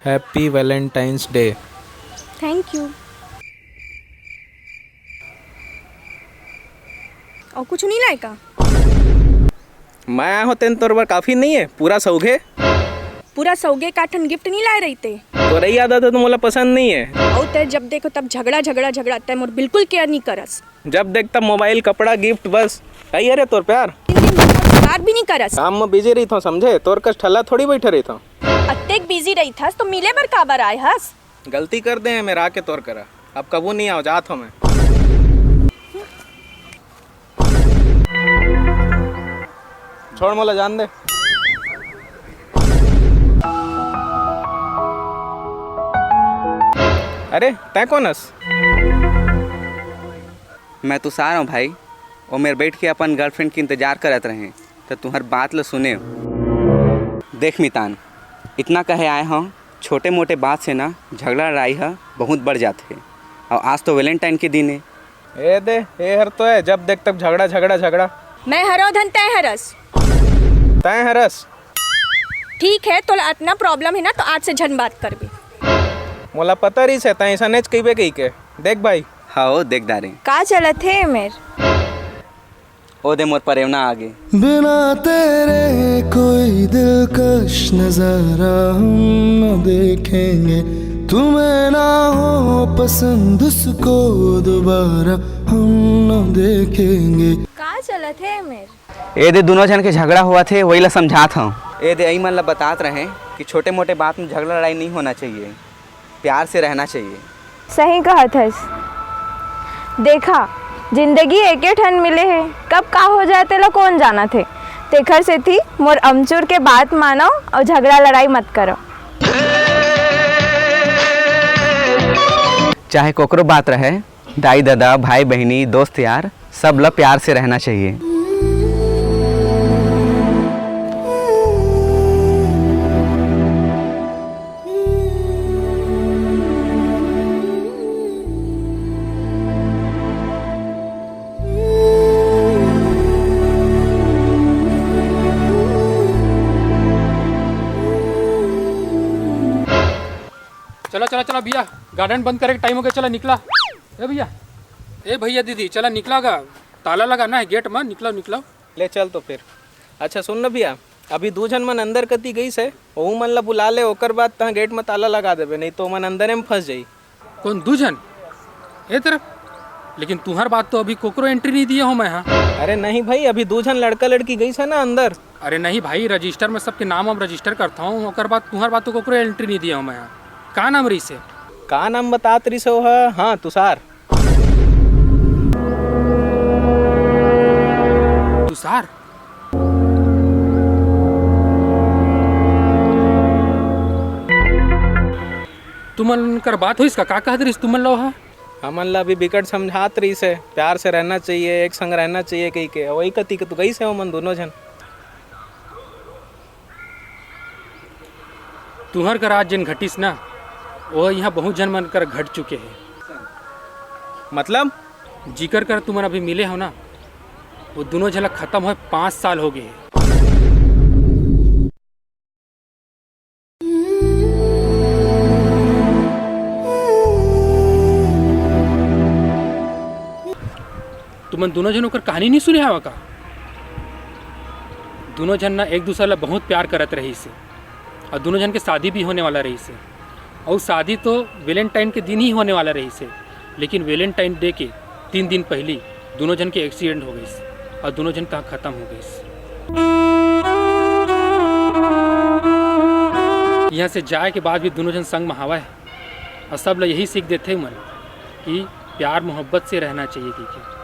Happy Valentine's day. Thank you. और कुछ नहीं लाएगा? मैं आया हूँ तेन तोर बार काफ़ी नहीं है, पूरा सौगे। पूरा सौगे काठन गिफ्ट नहीं लाए रही थे। तो रही आदत है तो मोला पसंद नहीं है। और ते जब देखो तब झगड़ा झगड़ा झगड़ा, ते मोर बिल्कुल केयर नहीं करस। जब देख तब मोबाइल कपड़ा गिफ्ट बस कही अरे तोर प्यार। बात भी नहीं करस। काम में बिजी रही था समझे, तोर कस ठल्ला थोड़ी बैठे रही था। अत्तेक बिजी रही था तो मिले बर काबर आए हस। गलती कर दे मेरा आके तोर करा, अब कबू नहीं आओ जात हो मैं। छोड़ मोला जान दे। अरे तै कौन हस? मैं तो सार हूँ भाई, और मेरे बैठ के अपन गर्लफ्रेंड की इंतजार करत रहे तो तुम्हार बात लो सुने। देख मितान, इतना कहे आए हों, छोटे मोटे बात से ना झगड़ा लड़ाई है बहुत बढ़ जाते हैं। और आज तो वैलेंटाइन के दिन है। ए दे ए हर तो है, जब देख तब झगड़ा झगड़ा झगड़ा। मैं हरो धन तय हरस। तय हरस? ठीक है तो इतना प्रॉब्लम है ना तो आज से झन बात कर भी। मोला पता रही से तय ऐसा नेच कही कही के। देख भाई। हाँ देख दारे का चलत है मेर? ओ दे मोर परेवना आगे। बिना तेरे कोई दिलकश नजारा हम न देखेंगे, तुम्हें ना हो पसंद उसको दोबारा हम न देखेंगे। का चलत है मेर? ए दे दोनों जन के झगड़ा हुआ थे वही ला समझात हूँ। ए दे यही मन ला बतात रहे कि छोटे मोटे बात में झगड़ा लड़ाई नहीं होना चाहिए, प्यार से रहना चाहिए। सही कहा थस। देखा जिंदगी एके ठन मिले है, कब का हो जाते ला कौन जाना थे। तेखर से थी मोर अमचूर के बात मानो और झगड़ा लड़ाई मत करो। चाहे कोकरो बात रहे, दाई दादा भाई बहनी दोस्त यार सब ला प्यार से रहना चाहिए। चला चला चला भैया, गार्डन बंद करे टाइम हो गया, चला निकला। ए भैया दीदी चला निकलागा, ताला लगाना है गेट में, निकलो निकलो। ले चल तो फिर। अच्छा सुन न भैया, अभी दू जन मन अंदर कती गई से, वहू मन ला बुला ले, ओकर बाद तहाँ गेट में ताला लगा देबे, नहीं तो मन अंदर में फंस जाई। कौन दूजन? ए तरफ? लेकिन तुम्हार बात तो अभी कोकरो एंट्री नहीं दिया हूँ मैं। हाँ अरे नहीं भाई, अभी दू जन लड़का लड़की गई से ना अंदर। अरे नहीं भाई, रजिस्टर में सबके नाम हम रजिस्टर करता हूँ, ओकर बाद तुम्हार बात तो कोकरो एंट्री नहीं दिया हूँ मैं। यहाँ का नाम रही से? का नाम बतात रही से? है हाँ तुषार। तुषार? तुमन कर बात हो इसका का कहत रही तुमन लो? हाँ हमन ला अभी बिकट समझात रही से, प्यार से रहना चाहिए, एक संग रहना चाहिए कही के, वही कती के तू गई से मन दोनों जन। तुहर कर आज जन घटिस ना, वो यहाँ बहुत जन मन कर घट चुके हैं। मतलब जिक्र कर तुमन अभी मिले हो ना, वो दोनों झलक खत्म हो 5 साल हो गए। तुमन दोनों जन होकर कहानी नहीं सुने हवा का? दोनों जन ना एक दूसरे ला बहुत प्यार करत रही से, और दोनों जन के शादी भी होने वाला रही से, और शादी तो वैलेंटाइन के दिन ही होने वाला रही से, लेकिन वैलेंटाइन डे के 3 दिन पहले दोनों जन के एक्सीडेंट हो गई और दोनों जन कहाँ ख़त्म हो गई। यहाँ से जाए के बाद भी दोनों जन संग में हवा है, और सब लोग यही सीख देते मन कि प्यार मोहब्बत से रहना चाहिए।